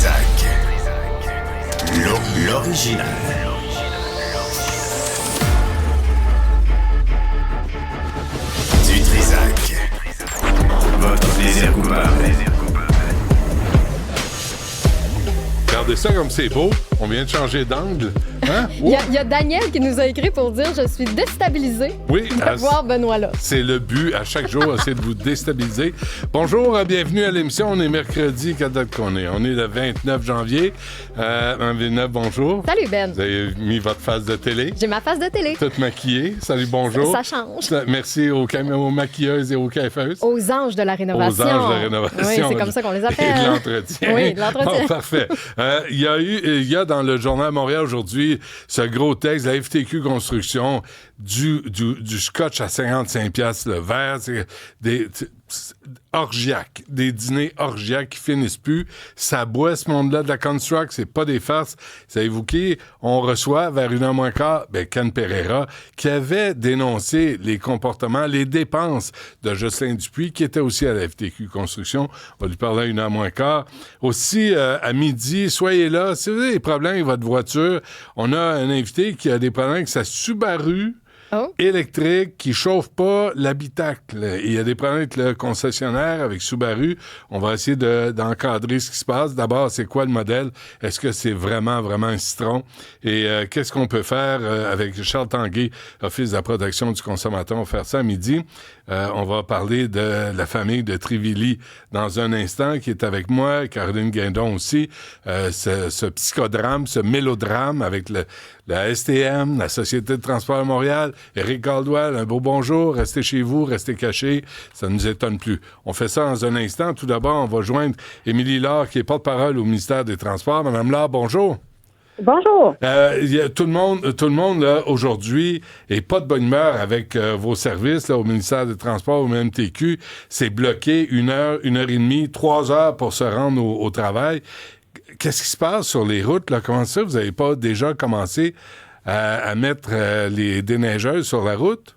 Trisac. L'original. Du Trisac. Votre plaisir coupable. Regardez ça comme c'est beau. On vient de changer d'angle. Hein? Il y a Daniel qui nous a écrit pour dire « Je suis déstabilisé de voir Benoît là. » C'est le but, à chaque jour, essayer de vous déstabiliser. Bonjour, bienvenue à l'émission. On est mercredi, quelle date qu'on est? On est le 29 janvier. 29, bonjour. Salut Ben. Vous avez mis votre face de télé. J'ai ma face de télé. Toute maquillée. Salut, bonjour. Ça change. Merci aux maquilleuses et aux coiffeuses. Aux anges de la rénovation. Aux anges de la rénovation. Oui, c'est comme ça qu'on les appelle. Et de l'entretien. Oui, de l'entretien. Bon, parfait. Il y a dans le Journal Montréal aujourd'hui ce gros texte, la FTQ Construction, du scotch à 55$ le verre, c'est des orgiaques, des dîners orgiaques qui finissent plus. Ça boit ce monde-là de la construct, c'est pas des farces. Savez-vous qui? On reçoit vers 1h moins quart, Ken Pereira, qui avait dénoncé les comportements, les dépenses de Jocelyn Dupuis, qui était aussi à la FTQ Construction. On va lui parler à 1h moins quart. Aussi, à midi, soyez là. Si vous avez des problèmes avec votre voiture, on a un invité qui a des problèmes avec sa Subaru électrique qui chauffe pas l'habitacle. Il y a des problèmes avec le concessionnaire, avec Subaru. On va essayer d'encadrer ce qui se passe. D'abord, c'est quoi le modèle? Est-ce que c'est vraiment un citron? Et qu'est-ce qu'on peut faire avec Charles Tanguay, Office de la protection du consommateur? On va faire ça à midi. On va parler de la famille de Trivilly dans un instant, qui est avec moi, Caroline Guindon aussi. Ce psychodrame, ce mélodrame avec la STM, la Société de transport de Montréal. Éric Caldwell, un beau bonjour. Restez chez vous, restez cachés. Ça ne nous étonne plus. On fait ça dans un instant. Tout d'abord, on va joindre Émilie Laure, qui est porte-parole au ministère des Transports. Madame Laure, bonjour. Bonjour. Tout le monde là, aujourd'hui est pas de bonne humeur avec vos services là, au ministère des Transports, au MTQ. C'est bloqué 1 heure, 1 heure et demie, 3 heures pour se rendre au travail. Qu'est-ce qui se passe sur les routes? Là? Comment ça, vous n'avez pas déjà commencé à mettre les déneigeuses sur la route?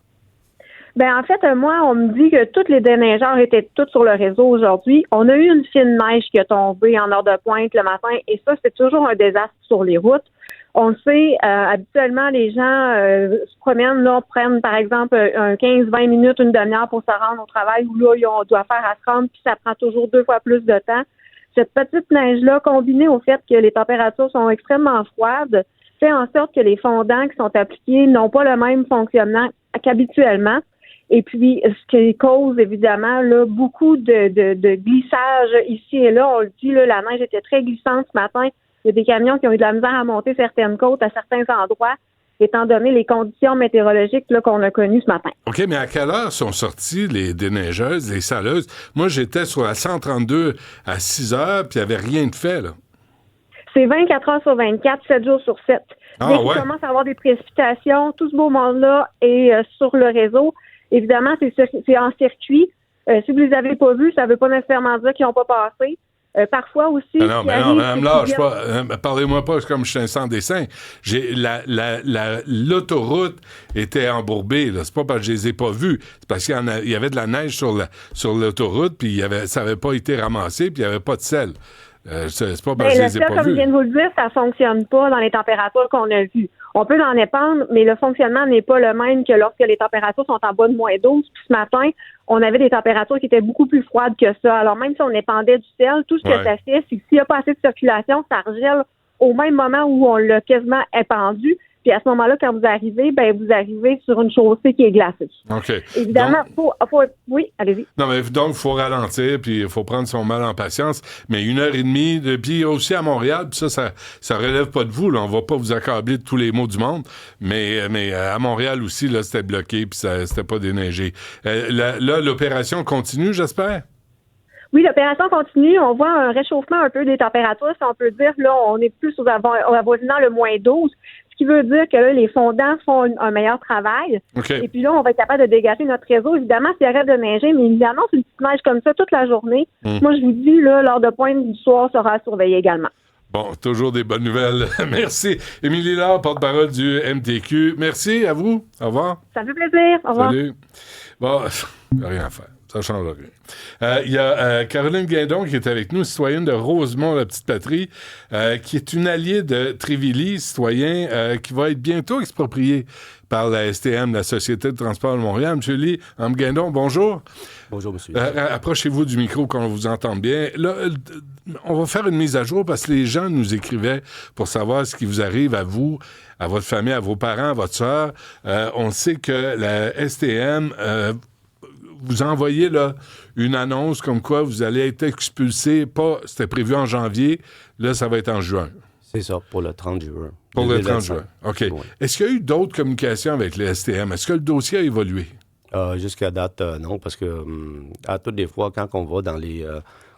Ben en fait, moi, on me dit que tous les déneigeurs étaient tous sur le réseau aujourd'hui. On a eu une fine neige qui a tombé en heure de pointe le matin, et ça, c'est toujours un désastre sur les routes. On le sait, habituellement, les gens se promènent, là, prennent, par exemple, un 15-20 minutes, une demi-heure pour se rendre au travail, où là, on doit faire à se rendre, puis ça prend toujours 2 fois plus de temps. Cette petite neige-là, combinée au fait que les températures sont extrêmement froides, fait en sorte que les fondants qui sont appliqués n'ont pas le même fonctionnement qu'habituellement. Et puis, ce qui cause évidemment là beaucoup de glissage ici et là. On le dit, là, la neige était très glissante ce matin. Il y a des camions qui ont eu de la misère à monter certaines côtes à certains endroits, étant donné les conditions météorologiques là, qu'on a connues ce matin. OK, mais à quelle heure sont sorties les déneigeuses, les saleuses? Moi, j'étais sur la 132 à 6 heures, puis il n'y avait rien de fait, là. C'est 24 heures sur 24, 7 jours sur 7. Ah, Dès ouais. qu'il commence à avoir des précipitations, tout ce beau monde-là est sur le réseau. Évidemment, c'est en circuit. Si vous les avez pas vus, ça veut pas nécessairement dire qu'ils n'ont pas passé. Parfois aussi... Non, madame Laure, parlez-moi pas comme je suis un sans-dessin. L'autoroute était embourbée, là. C'est pas parce que je les ai pas vus. C'est parce qu'il y avait de la neige sur l'autoroute, puis ça avait pas été ramassé, puis il y avait pas de sel. C'est pas parce que je les ai pas vus. Comme je viens de vous le dire, ça fonctionne pas dans les températures qu'on a vues. On peut en épandre, mais le fonctionnement n'est pas le même que lorsque les températures sont en bas de -12. Puis ce matin, on avait des températures qui étaient beaucoup plus froides que ça. Alors même si on épandait du sel, tout ce que ça fait, c'est que s'il n'y a pas assez de circulation, ça regèle au même moment où on l'a quasiment épandu. Puis à ce moment-là, quand vous arrivez, vous arrivez sur une chaussée qui est glacée. OK. Évidemment, oui, allez-y. Non, mais donc, il faut ralentir, puis il faut prendre son mal en patience. Mais 1 heure et demie, puis aussi à Montréal, puis ça relève pas de vous, là. On va pas vous accabler de tous les maux du monde. Mais à Montréal aussi, là, c'était bloqué, puis c'était pas déneigé. Là, l'opération continue, j'espère? Oui, l'opération continue. On voit un réchauffement un peu des températures, si on peut dire. Là, on est plus avoisinant le -12. Ce qui veut dire que là, les fondants font un meilleur travail. Okay. Et puis là, on va être capable de dégager notre réseau. Évidemment, s'il arrête de neiger, mais évidemment, c'est une petite neige comme ça toute la journée. Moi, je vous dis, là, l'heure de pointe du soir sera surveillée également. Bon, toujours des bonnes nouvelles. Merci. Émilie Laure, porte-parole du MTQ. Merci à vous. Au revoir. Ça fait plaisir. Au revoir. Salut. Bon, rien à faire. ça ne change rien. Il y a Caroline Guindon qui est avec nous, citoyenne de Rosemont, la petite patrie, qui est une alliée de Trévily, citoyen, qui va être bientôt exproprié par la STM, la Société de transport de Montréal. Monsieur Lee, Mme Guindon, bonjour. Bonjour, monsieur. Approchez-vous du micro qu'on vous entende bien. Là, on va faire une mise à jour parce que les gens nous écrivaient pour savoir ce qui vous arrive à vous, à votre famille, à vos parents, à votre soeur. On sait que la STM vous a envoyé là, une annonce comme quoi vous allez être expulsé. C'était prévu en janvier. Là, ça va être en juin. C'est ça, pour le 30 juin. Pour le 30 juin. OK. Oui. Est-ce qu'il y a eu d'autres communications avec les STM? Est-ce que le dossier a évolué? Jusqu'à date, non, parce que à toutes les fois, quand on va dans les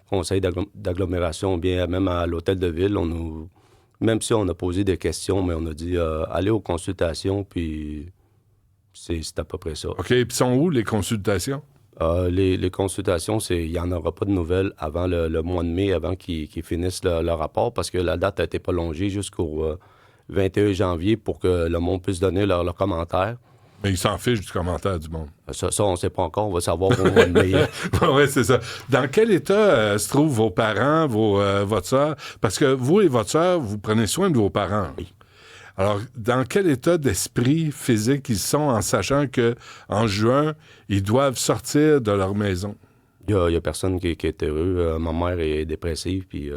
conseils d'agglomération, bien même à l'hôtel de ville, même si on a posé des questions, mais on a dit allez aux consultations, puis c'est à peu près ça. OK. Puis sont où les consultations? Les consultations, il n'y en aura pas de nouvelles avant le mois de mai, avant qu'ils finissent le rapport, parce que la date a été prolongée jusqu'au 21 janvier pour que le monde puisse donner leurs commentaires. Mais ils s'en fichent du commentaire du monde. Ça on ne sait pas encore. On va savoir au mois de mai. Oui, c'est ça. Dans quel état se trouvent vos parents, votre soeur? Parce que vous et votre soeur, vous prenez soin de vos parents. Oui. Alors, dans quel état d'esprit physique ils sont en sachant qu'en juin, ils doivent sortir de leur maison? Il y a personne qui est heureux. Ma mère est dépressive, puis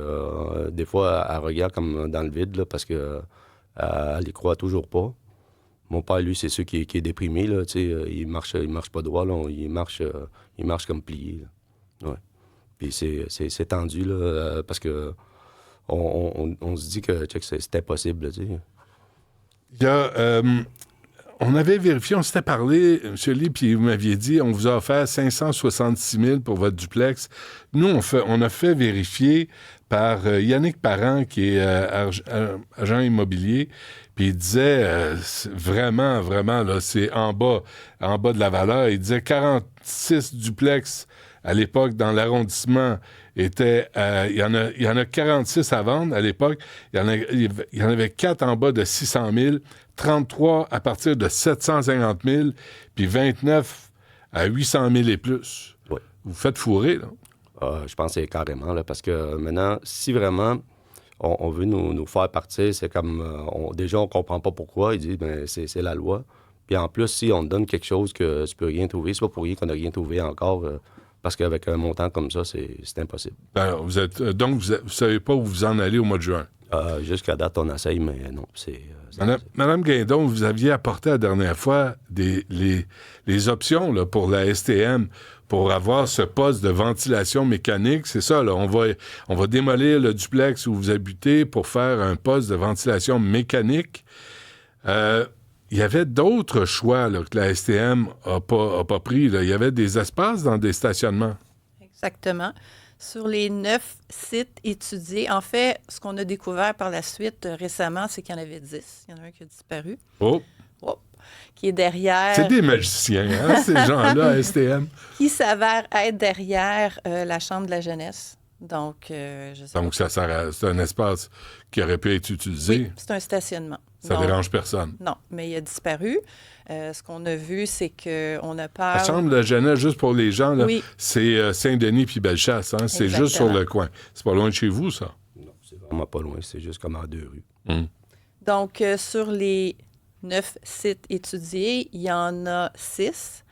des fois, elle regarde comme dans le vide, là, parce qu'elle y croit toujours pas. Mon père, lui, c'est ceux qui est déprimé, là, il marche pas droit, là, il marche comme plié. Là. Ouais. Puis c'est tendu, là, parce que on se dit que c'est impossible, tu sais. Il y a... on avait vérifié, on s'était parlé, M. Lee, puis vous m'aviez dit, on vous a offert 566 000 pour votre duplex. Nous, on a fait vérifier par Yannick Parent, qui est agent immobilier, puis il disait, vraiment, là, c'est en bas de la valeur. Il disait 46 duplex à l'époque dans l'arrondissement était... il y en a 46 à vendre à l'époque. Il y en avait 4 en bas de 600 000, 33 à partir de 750 000, puis 29 à 800 000 et plus. Oui. Vous faites fourrer, là. Je pense que c'est carrément, là, parce que maintenant, si vraiment on veut nous faire partir, c'est comme... déjà, on comprend pas pourquoi. Il dit, ben c'est la loi. Puis en plus, si on te donne quelque chose que tu peux rien trouver, c'est pas pour rien qu'on n'a rien trouvé encore... parce qu'avec un montant comme ça, c'est impossible. Ben, donc, vous savez pas où vous en allez au mois de juin? Jusqu'à date, on essaye, mais non. Madame Guindon, vous aviez apporté la dernière fois les options là, pour la STM pour avoir ce poste de ventilation mécanique. C'est ça, là. On va démolir le duplex où vous habitez pour faire un poste de ventilation mécanique. Il y avait d'autres choix là, que la STM n'a pas pris. Là. Il y avait des espaces dans des stationnements. Exactement. Sur les 9 sites étudiés, en fait, ce qu'on a découvert par la suite récemment, c'est qu'il y en avait 10. Il y en a un qui a disparu. Oh! Qui est derrière... C'est des magiciens, hein, ces gens-là, à STM. Qui s'avère être derrière la Chambre de la jeunesse. Donc, je sais Donc, c'est un espace qui aurait pu être utilisé. Oui, c'est un stationnement. Ça ne dérange personne. Non, mais il a disparu. Ce qu'on a vu, c'est qu'on a peur... La Chambre de la jeunesse, juste pour les gens, là, oui. C'est Saint-Denis puis Bellechasse. Hein? C'est juste sur le coin. C'est pas loin de chez vous, ça? Non, c'est vraiment pas loin. C'est juste comme à 2 rues. Donc, sur les 9 sites étudiés, il y en a 6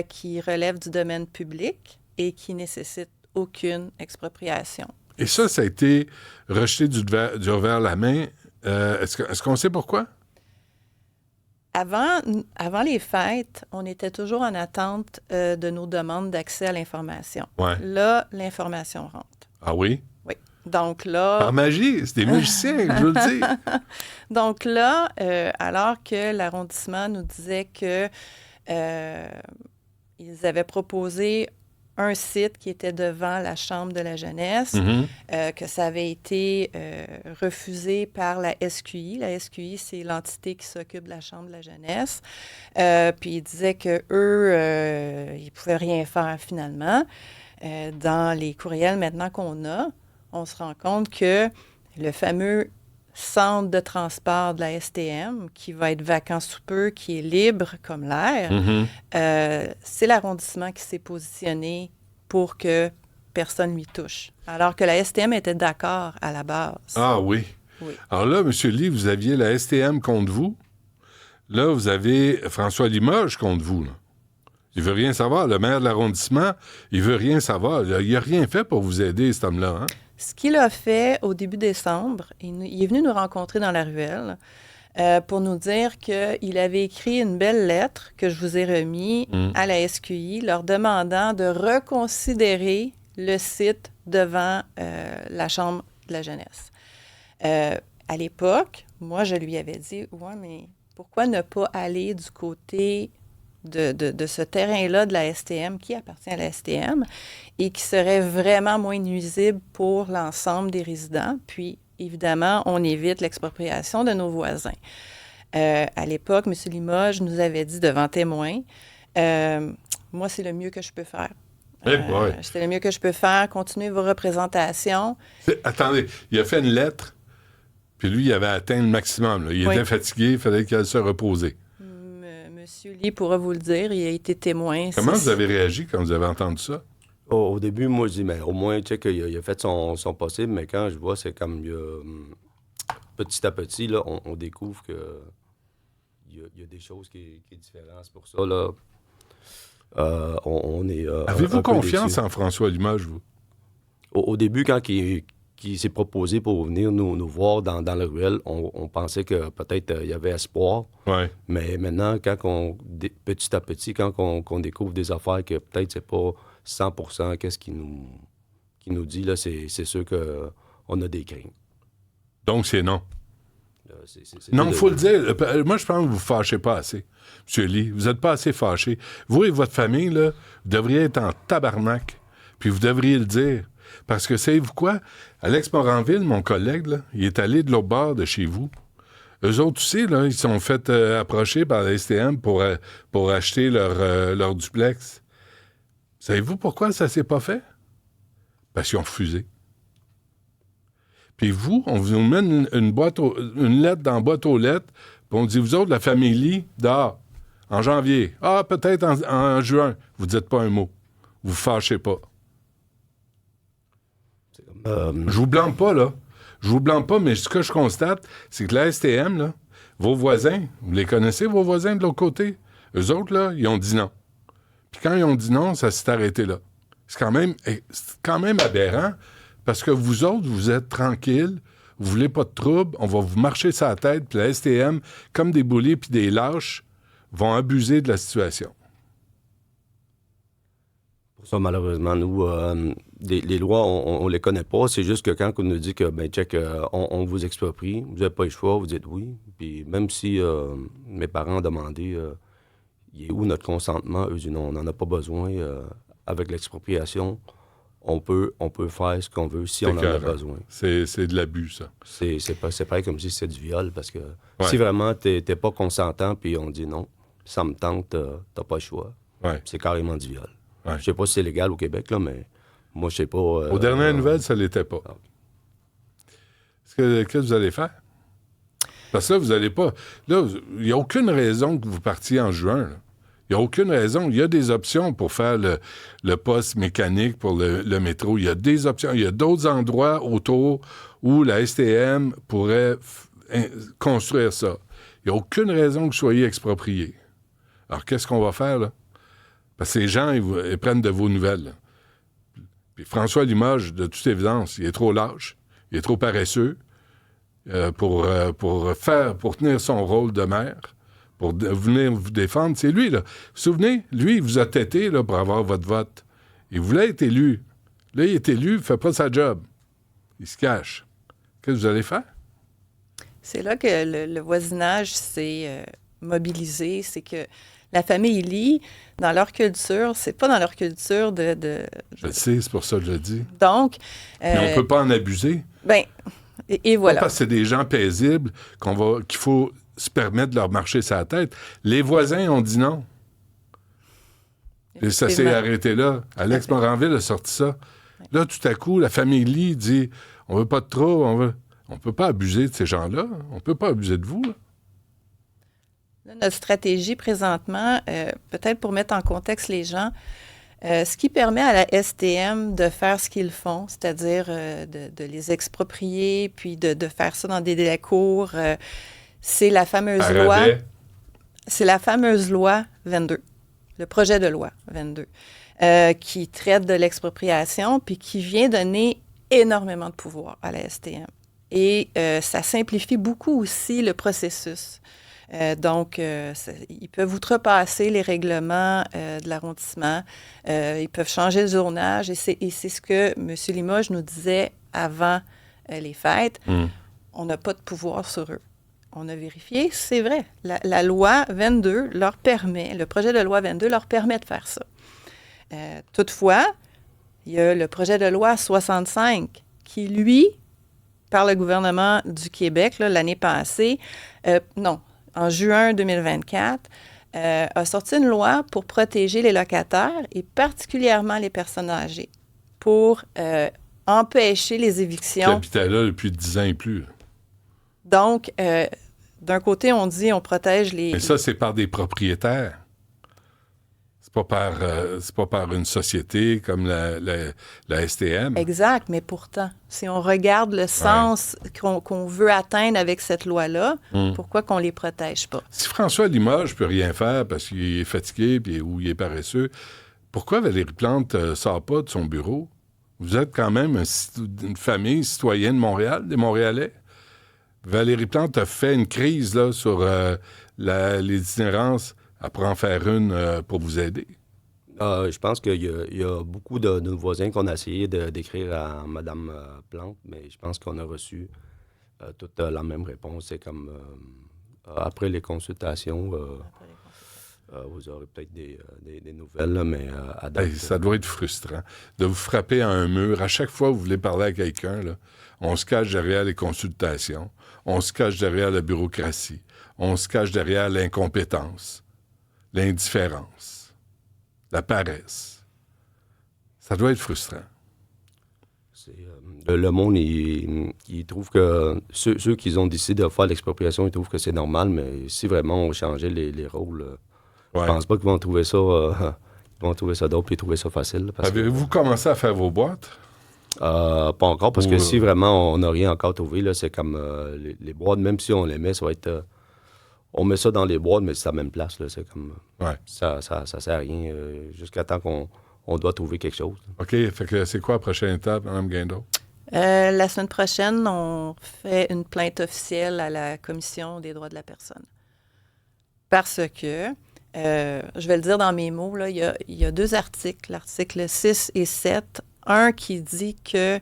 qui relèvent du domaine public et qui nécessitent aucune expropriation. Et ça a été rejeté du revers la main. Est-ce qu'on sait pourquoi? Avant les fêtes, on était toujours en attente de nos demandes d'accès à l'information. Ouais. Là, l'information rentre. Ah oui? Oui. Donc là... Par magie, c'est des magiciens, je veux le dire. Donc là, alors que l'arrondissement nous disait que ils avaient proposé un site qui était devant la Chambre de la jeunesse, que ça avait été refusé par la SQI. La SQI, c'est l'entité qui s'occupe de la Chambre de la jeunesse. Puis ils disaient qu'eux, ils ne pouvaient rien faire finalement. Dans les courriels maintenant qu'on a, on se rend compte que le fameux centre de transport de la STM, qui va être vacant sous peu, qui est libre comme l'air, c'est l'arrondissement qui s'est positionné pour que personne lui touche. Alors que la STM était d'accord à la base. Ah oui. Oui. Alors là, M. Lee, vous aviez la STM contre vous. Là, vous avez François Limoges contre vous. Là. Il veut rien savoir. Le maire de l'arrondissement, il veut rien savoir. Il n'a rien fait pour vous aider, cet homme-là. Hein? Ce qu'il a fait au début décembre, il est venu nous rencontrer dans la ruelle pour nous dire qu'il avait écrit une belle lettre que je vous ai remise à la SQI, leur demandant de reconsidérer le site devant la Chambre de la jeunesse. À l'époque, moi, je lui avais dit, « Ouais, mais pourquoi ne pas aller du côté de ce terrain-là de la STM, qui appartient à la STM, et qui serait vraiment moins nuisible pour l'ensemble des résidents. Puis, évidemment, on évite l'expropriation de nos voisins. » À l'époque, M. Limoges nous avait dit devant témoin, moi, c'est le mieux que je peux faire. C'est le mieux que je peux faire. Continuez vos représentations. Attendez, il a fait une lettre, puis lui, il avait atteint le maximum. Là. Il était fatigué, il fallait qu'il aille se reposer. Monsieur Lee pourra vous le dire, il a été témoin. Comment vous avez réagi quand vous avez entendu ça? Au début, moi, je dis, mais au moins, tu sais, qu'il a fait son possible, mais quand je vois, c'est comme, petit à petit, là, on découvre que il y a des choses qui sont différentes. C'est pour ça, là, on est... Avez-vous confiance en François Limoges, vous? Au début, quand il s'est proposé pour venir nous voir dans la ruelle, on pensait que peut-être il y avait espoir. Ouais. Mais maintenant, petit à petit, quand on découvre des affaires que peut-être c'est pas 100% qu'est-ce qu'il nous dit, là, c'est sûr qu'on a des craintes. Donc, c'est non. Non, il faut le dire. Moi, je pense que vous ne vous fâchez pas assez, M. Lee. Vous n'êtes pas assez fâché. Vous et votre famille, là, vous devriez être en tabarnak. Puis vous devriez le dire. Parce que, savez-vous quoi? Alex Moranville, mon collègue, là, il est allé de l'autre bord de chez vous. Eux autres aussi, là, ils se sont fait approcher par la STM pour acheter leur duplex. Savez-vous pourquoi ça s'est pas fait? Parce qu'ils ont refusé. Puis vous, on vous met une lettre dans la boîte aux lettres, puis on dit, vous autres, la famille Lee, dehors, en janvier. Ah, peut-être en juin. Vous ne dites pas un mot. Vous ne fâchez pas. Je vous blâme pas, là. Je vous blâme pas, mais ce que je constate, c'est que la STM, là, vos voisins, vous les connaissez, vos voisins de l'autre côté? Eux autres, là, ils ont dit non. Puis quand ils ont dit non, ça s'est arrêté là. C'est quand même aberrant, parce que vous autres, vous êtes tranquilles, vous voulez pas de trouble, on va vous marcher sur la tête, puis la STM, comme des bouliers puis des lâches, vont abuser de la situation. Pour ça, malheureusement, nous, les lois, on les connaît pas. C'est juste que quand on nous dit que, ben, check, on vous exproprie, vous n'avez pas le choix, vous dites oui. Puis même si mes parents ont demandé, il est où notre consentement, eux disent non, on n'en a pas besoin. Avec l'expropriation, on peut faire ce qu'on veut si on en a besoin. C'est de l'abus, ça. C'est pareil comme si c'était du viol, parce que si vraiment t'es pas consentant, puis on dit non, ça me tente, t'as pas le choix. Ouais. C'est carrément du viol. Ouais. Je sais pas si c'est légal au Québec, là, mais moi, je sais pas... Aux dernières nouvelles, ça l'était pas. Qu'est-ce que vous allez faire? Parce que là, vous n'allez pas... Là, il n'y a aucune raison que vous partiez en juin, là. Il n'y a aucune raison. Il y a des options pour faire le poste mécanique pour le métro. Il y a des options. Il y a d'autres endroits autour où la STM pourrait construire ça. Il n'y a aucune raison que vous soyez exproprié. Alors, qu'est-ce qu'on va faire, là? Parce que ces gens, ils prennent de vos nouvelles, là. Puis François Limoges, de toute évidence, il est trop lâche, il est trop paresseux pour tenir son rôle de maire. Pour venir vous défendre, c'est lui, là. Vous vous souvenez? Lui, il vous a têté, là, pour avoir votre vote. Il voulait être élu. Là, il est élu, il ne fait pas sa job. Il se cache. Qu'est-ce que vous allez faire? C'est là que le voisinage s'est mobilisé. C'est que la famille Lee, dans leur culture, c'est pas dans leur culture de... Je le sais, c'est pour ça que je le dis. Donc... Mais on ne peut pas en abuser. Bien, et voilà. Pas parce que c'est des gens paisibles qu'il faut... se permettre de leur marcher sur la tête. Les voisins ont dit non. Et ça s'est arrêté là. Alex Moranville a sorti ça. Là, tout à coup, la famille Lee dit « On veut pas de trop, On ne peut pas abuser de ces gens-là. On ne peut pas abuser de vous. Là. Là, notre stratégie présentement, peut-être pour mettre en contexte les gens, ce qui permet à la STM de faire ce qu'ils font, c'est-à-dire de les exproprier, puis de faire ça dans des délais courts, c'est la fameuse loi. C'est la fameuse loi 22, le projet de loi 22, qui traite de l'expropriation, puis qui vient donner énormément de pouvoir à la STM. Et ça simplifie beaucoup aussi le processus. Donc, ils peuvent outrepasser les règlements de l'arrondissement. Ils peuvent changer le zonage. Et c'est ce que M. Limoges nous disait avant les fêtes. On n'a pas de pouvoir sur eux. On a vérifié, c'est vrai. La loi 22 leur permet, le projet de loi 22 leur permet de faire ça. Toutefois, il y a le projet de loi 65 qui, lui, par le gouvernement du Québec, là, l'année passée, en juin 2024, a sorti une loi pour protéger les locataires et particulièrement les personnes âgées, pour empêcher les évictions. Qui habitaient là depuis 10 ans et plus. Donc, d'un côté, on dit on protège les... Mais ça, c'est par des propriétaires. C'est pas par une société comme la STM. Exact, mais pourtant, si on regarde le sens qu'on veut atteindre avec cette loi-là, pourquoi qu'on les protège pas? Si François Limoges peut rien faire parce qu'il est fatigué ou il est paresseux, pourquoi Valérie Plante ne sort pas de son bureau? Vous êtes quand même une famille citoyenne de Montréal, des Montréalais. Valérie Plante a fait une crise là, sur l'itinérance. Elle pourrait en faire une pour vous aider. Je pense qu'il y a beaucoup de nos voisins qu'on a essayé d'écrire à Mme Plante, mais je pense qu'on a reçu toute la même réponse. C'est comme après les consultations, vous aurez peut-être des nouvelles, là, mais à date... Ça doit être frustrant de vous frapper à un mur. À chaque fois que vous voulez parler à quelqu'un, là, on se cache derrière les consultations, on se cache derrière la bureaucratie, on se cache derrière l'incompétence. L'indifférence, la paresse. Ça doit être frustrant. Le monde, il trouve que... Ceux qui ont décidé de faire l'expropriation, ils trouvent que c'est normal, mais si vraiment on changeait les rôles, je pense pas qu'ils vont trouver ça... ils vont trouver ça d'autre et trouver ça facile. Avez-vous commencé à faire vos boîtes? Pas encore, parce que si vraiment on n'a rien encore trouvé, là, c'est comme les boîtes, même si on les met, ça va être... on met ça dans les boîtes, mais c'est à la même place. Là, c'est comme... Ça sert à rien jusqu'à temps qu'on doit trouver quelque chose. OK. Fait que c'est quoi la prochaine étape, Mme Guindeau? La semaine prochaine, on fait une plainte officielle à la Commission des droits de la personne. Parce que, je vais le dire dans mes mots, là, il y a 2 articles, l'article 6 et 7. Un qui dit que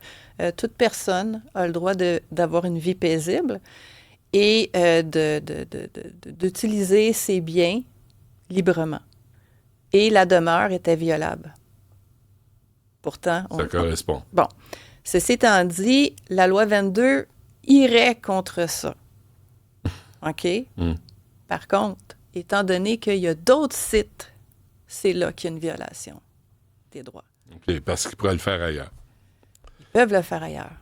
toute personne a le droit d'avoir une vie paisible et d'utiliser ses biens librement. Et la demeure est inviolable. Pourtant... Ça correspond. Bon. Ceci étant dit, la loi 22 irait contre ça. OK? Par contre, étant donné qu'il y a d'autres sites, c'est là qu'il y a une violation des droits. OK, parce qu'ils pourraient le faire ailleurs. Ils peuvent le faire ailleurs.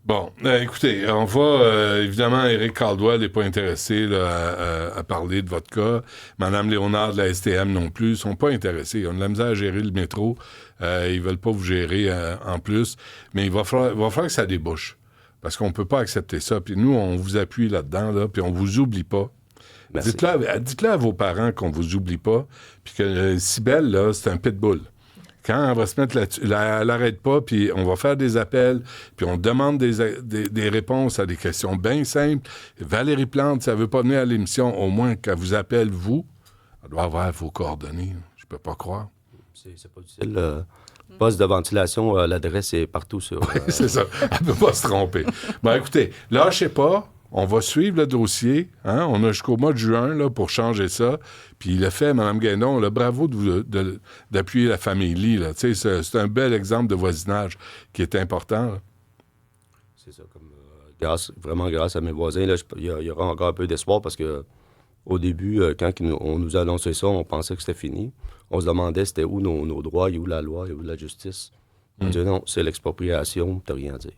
Bon, écoutez, on va... évidemment, Éric Caldwell n'est pas intéressé là, à parler de votre cas. Mme Léonard de la STM non plus. Ils ne sont pas intéressés. Ils ont de la misère à gérer le métro. Ils ne veulent pas vous gérer en plus. Mais il va falloir que ça débouche. Parce qu'on ne peut pas accepter ça. Puis nous, on vous appuie là-dedans, là, puis on ne vous oublie pas. Dites-le à vos parents qu'on ne vous oublie pas. Puis que Cybèle, là, c'est un pitbull. Quand elle va se mettre là-dessus, elle n'arrête pas, puis on va faire des appels, puis on demande des réponses à des questions bien simples. Valérie Plante, si elle ne veut pas venir à l'émission, au moins qu'elle vous appelle, vous, elle doit avoir vos coordonnées. Je ne peux pas croire. C'est pas difficile. Poste de ventilation, l'adresse est partout sur... C'est ça. Elle ne peut pas se tromper. Bon, écoutez, lâchez pas. On va suivre le dossier. Hein? On a jusqu'au mois de juin là, pour changer ça. Puis il a fait, Mme Guindon, là, bravo d'appuyer la famille Lee. Là. C'est un bel exemple de voisinage qui est important. Là. C'est ça. Vraiment grâce à mes voisins, il y aura encore un peu d'espoir parce que au début, quand on nous a annoncé ça, on pensait que c'était fini. On se demandait c'était où nos droits, où la loi, où la justice. On disait non, c'est l'expropriation, t'as rien à dire.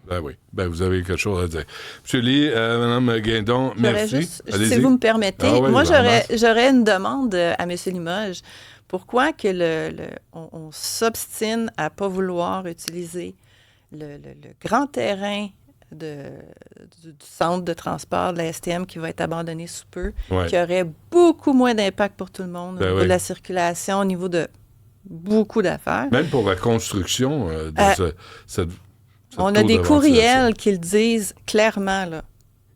Ben oui. Ben, vous avez quelque chose à dire. M. Lee, Mme Guindon, merci. Si vous me permettez, moi, j'aurais une demande à M. Limoges. Pourquoi que on s'obstine à ne pas vouloir utiliser le grand terrain du centre de transport de la STM qui va être abandonné sous peu, qui aurait beaucoup moins d'impact pour tout le monde au niveau de la circulation, au niveau de beaucoup d'affaires. Même pour la construction de cette on a des courriels qui le disent clairement, là.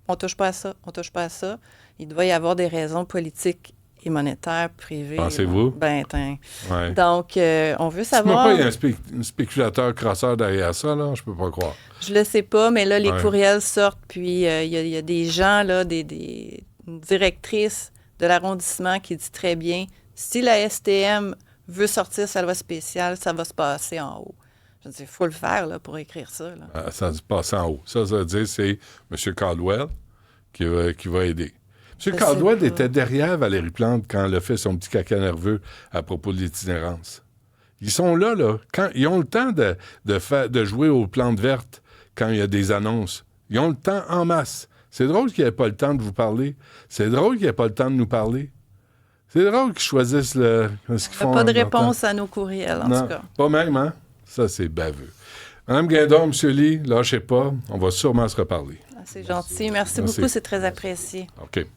On touche pas à ça, on touche pas à ça. Il doit y avoir des raisons politiques et monétaires privées. Pensez-vous? Donc, on veut savoir... Il y a un spéculateur crasseur derrière ça, là? Je peux pas croire. Je le sais pas, mais là, les courriels sortent, puis il y a des gens, là, des directrices de l'arrondissement qui disent très bien, si la STM veut sortir sa loi spéciale, ça va se passer en haut. Je veux dire, il faut le faire là, pour écrire ça. Là. Ça va se passer en haut. Ça veut dire que c'est M. Caldwell qui va aider. M. Caldwell était derrière Valérie Plante quand elle a fait son petit caca nerveux à propos de l'itinérance. Ils sont là. Quand, ils ont le temps de jouer aux plantes vertes quand il y a des annonces. Ils ont le temps en masse. C'est drôle qu'il n'y ait pas le temps de vous parler. C'est drôle qu'il n'y ait pas le temps de nous parler. C'est drôle qu'ils choisissent ce qu'ils font. Pas de réponse à nos courriels, en tout cas. Pas même, hein? Ça, c'est baveux. Mme Guindon, M. Lee, lâchez pas. On va sûrement se reparler. C'est gentil. Merci beaucoup. C'est très apprécié. OK.